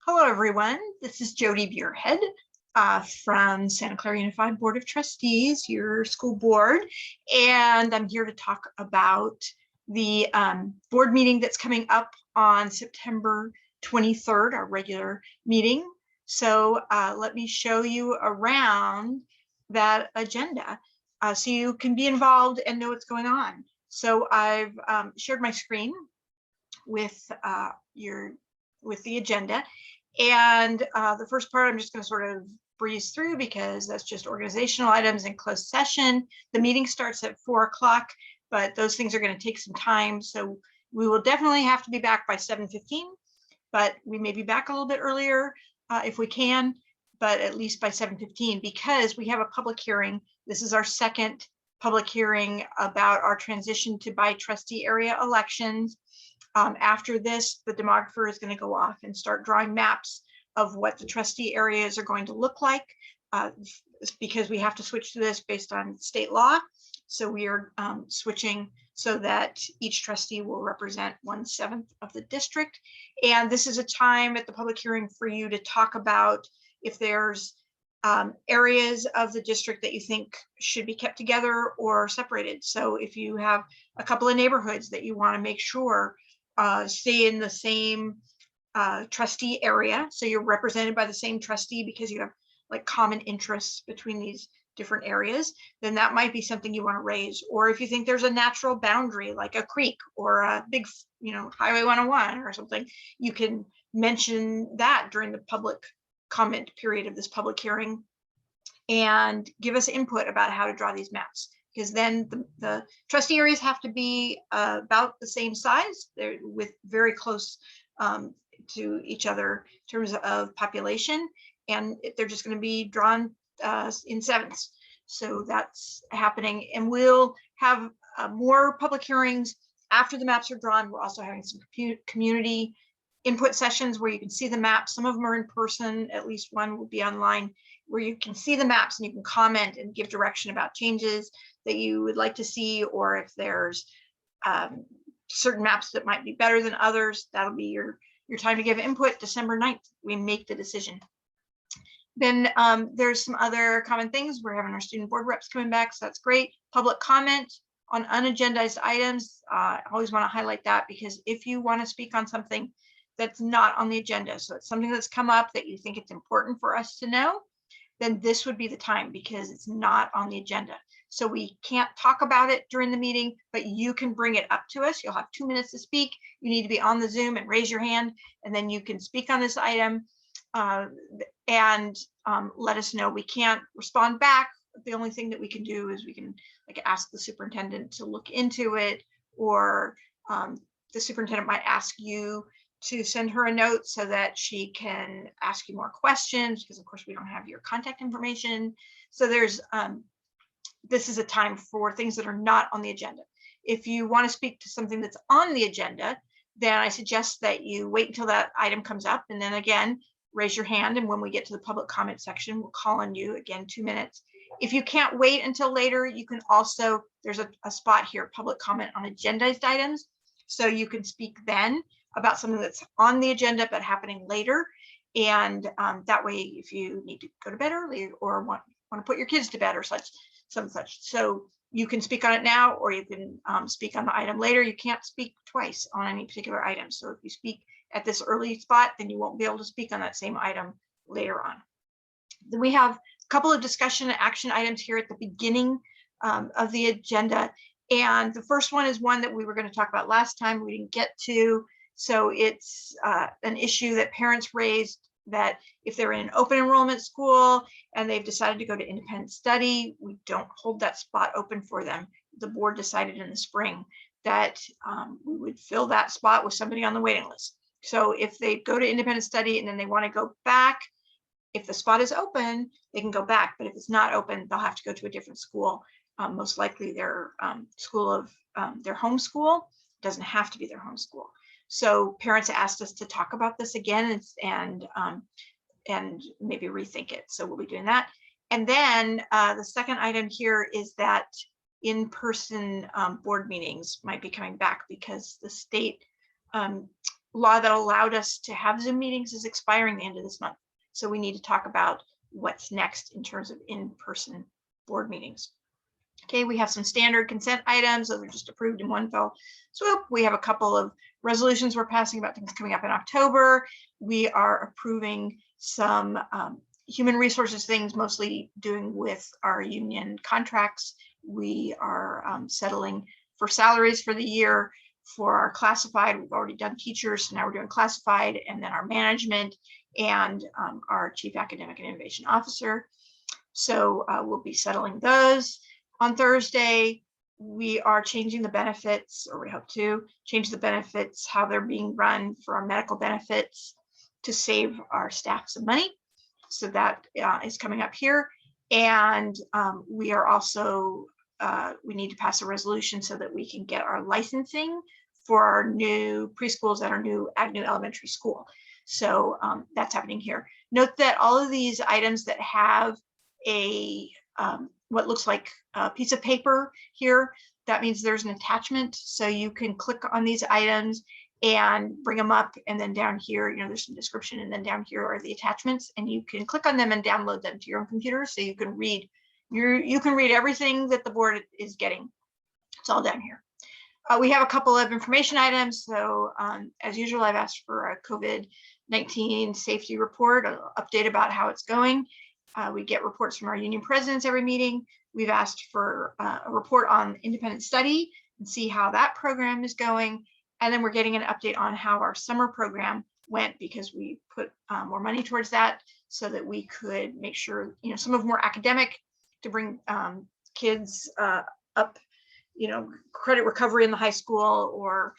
Hello, everyone. This is Jody Burehead from Santa Clara Unified Board of Trustees, your school board, and I'm here to talk about the board meeting that's coming up on September 23rd, our regular meeting. So let me show you around that agenda so you can be involved and know what's going on. So I've shared my screen with the agenda. And the first part, I'm just going to sort of breeze through because that's just organizational items in closed session. The meeting starts at 4 o'clock, but those things are going to take some time. So we will definitely have to be back by 7:15, but we may be back a little bit earlier if we can, but at least by 7:15 because we have a public hearing. This is our second public hearing about our transition to by trustee area elections. After this, the demographer is going to go off and start drawing maps of what the trustee areas are going to look like because we have to switch to this based on state law. So we are switching so that each trustee will represent 1/7 of the district. And this is a time at the public hearing for you to talk about if there's areas of the district that you think should be kept together or separated. So if you have a couple of neighborhoods that you want to make sure stay in the same trustee area, so you're represented by the same trustee because you have like common interests between these different areas, then that might be something you want to raise. Or if you think there's a natural boundary like a creek or a big, Highway 101 or something, you can mention that during the public comment period of this public hearing and give us input about how to draw these maps. Because then the trustee areas have to be about the same size. They're with very close to each other in terms of population, and they're just going to be drawn in sevenths. So that's happening, and we'll have more public hearings after the maps are drawn. We're also having some community input sessions where you can see the maps. Some of them are in person, at least one will be online, where you can see the maps and you can comment and give direction about changes that you would like to see, or if there's certain maps that might be better than others, that'll be your time to give input. December 9th, we make the decision. Then there's some other common things. We're having our student board reps coming back, so that's great. Public comment on unagendized items. I always want to highlight that because if you want to speak on something that's not on the agenda, so it's something that's come up that you think it's important for us to know, then this would be the time because it's not on the agenda. So we can't talk about it during the meeting, but you can bring it up to us. You'll have 2 minutes to speak. You need to be on the Zoom and raise your hand, and then you can speak on this item and let us know. We can't respond back. The only thing that we can do is we can ask the superintendent to look into it, or the superintendent might ask you to send her a note so that she can ask you more questions, because of course we don't have your contact information. So there's this is a time for things that are not on the agenda. If you want to speak to something that's on the agenda, then I suggest that you wait until that item comes up, and then again raise your hand, and when we get to the public comment section, we'll call on you again, 2 minutes. If you can't wait until later, you can also, there's a spot here, public comment on agendized items, so you can speak then about something that's on the agenda but happening later. And that way, if you need to go to bed early or want to put your kids to bed or such, so you can speak on it now, or you can speak on the item later. You can't speak twice on any particular item. So if you speak at this early spot, then you won't be able to speak on that same item later on. Then we have a couple of discussion and action items here at the beginning of the agenda. And the first one is one that we were going to talk about last time, we didn't get to. So it's an issue that parents raised, that if they're in an open enrollment school and they've decided to go to independent study, we don't hold that spot open for them. The board decided in the spring that we would fill that spot with somebody on the waiting list. So if they go to independent study and then they want to go back, if the spot is open, they can go back. But if it's not open, they'll have to go to a different school. Most likely their school of their home school. It doesn't have to be their home school. So parents asked us to talk about this again and maybe rethink it. So we'll be doing that. And then the second item here is that in-person board meetings might be coming back because the state law that allowed us to have Zoom meetings is expiring the end of this month. So we need to talk about what's next in terms of in-person board meetings. Okay, we have some standard consent items. Those are just approved in one fell swoop. We have a couple of resolutions we're passing about things coming up in October. We are approving some human resources things, mostly doing with our union contracts. We are settling for salaries for the year. For our classified, we've already done teachers, so now we're doing classified, and then our management and our chief academic and innovation officer. So we'll be settling those. On Thursday, we are changing the benefits, or we hope to change the benefits, how they're being run for our medical benefits to save our staff some money. So that is coming up here. And we are also, we need to pass a resolution so that we can get our licensing for our new preschools at our new Agnew Elementary School. So that's happening here. Note that all of these items that have a what looks like a piece of paper here, that means there's an attachment. So you can click on these items and bring them up, and then down here, you know, there's some description, and then down here are the attachments, and you can click on them and download them to your own computer, so you can read you can read everything that the board is getting. It's all down here. We have a couple of information items. So as usual, I've asked for a COVID-19 safety report, an update about how it's going. We get reports from our union presidents every meeting. We've asked for a report on independent study and see how that program is going. And then we're getting an update on how our summer program went, because we put more money towards that so that we could make sure, you know, some of them more academic to bring kids up, you know, credit recovery in the high school, or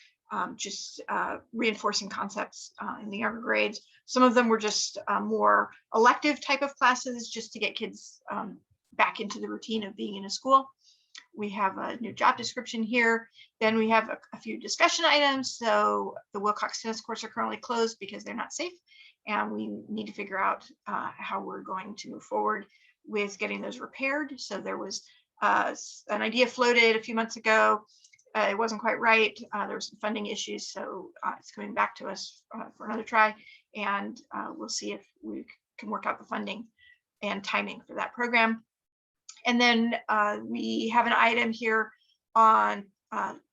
just reinforcing concepts in the younger grades. Some of them were just more elective type of classes, just to get kids back into the routine of being in a school. We have a new job description here. Then we have a few discussion items. So the Wilcox tennis courts are currently closed because they're not safe, and we need to figure out how we're going to move forward with getting those repaired. So there was an idea floated a few months ago. It wasn't quite right. There were some funding issues, so it's coming back to us for another try, and we'll see if we can work out the funding and timing for that program. And then we have an item here on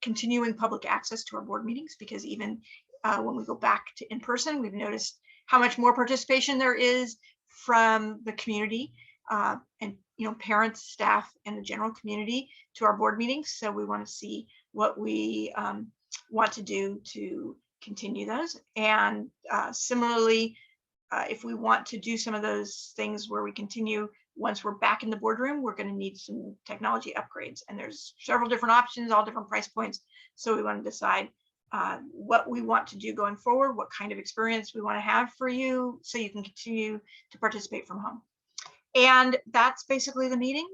continuing public access to our board meetings, because even when we go back to in-person, we've noticed how much more participation there is from the community and, you know, parents, staff, and the general community to our board meetings. So we want to see what we want to do to continue those. And similarly, if we want to do some of those things where we continue once we're back in the boardroom, we're going to need some technology upgrades. And there's several different options, all different price points. So we want to decide what we want to do going forward, what kind of experience we want to have for you, so you can continue to participate from home. And that's basically the meeting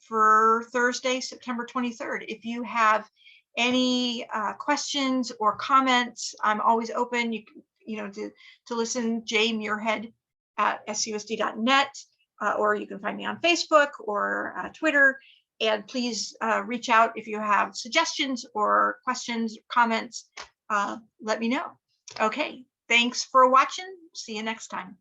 for Thursday, September 23rd. If you have any questions or comments, I'm always open. You know, to listen, Jay Muirhead at susd.net, or you can find me on Facebook or Twitter. And please reach out if you have suggestions or questions, comments. Let me know. Okay, thanks for watching. See you next time.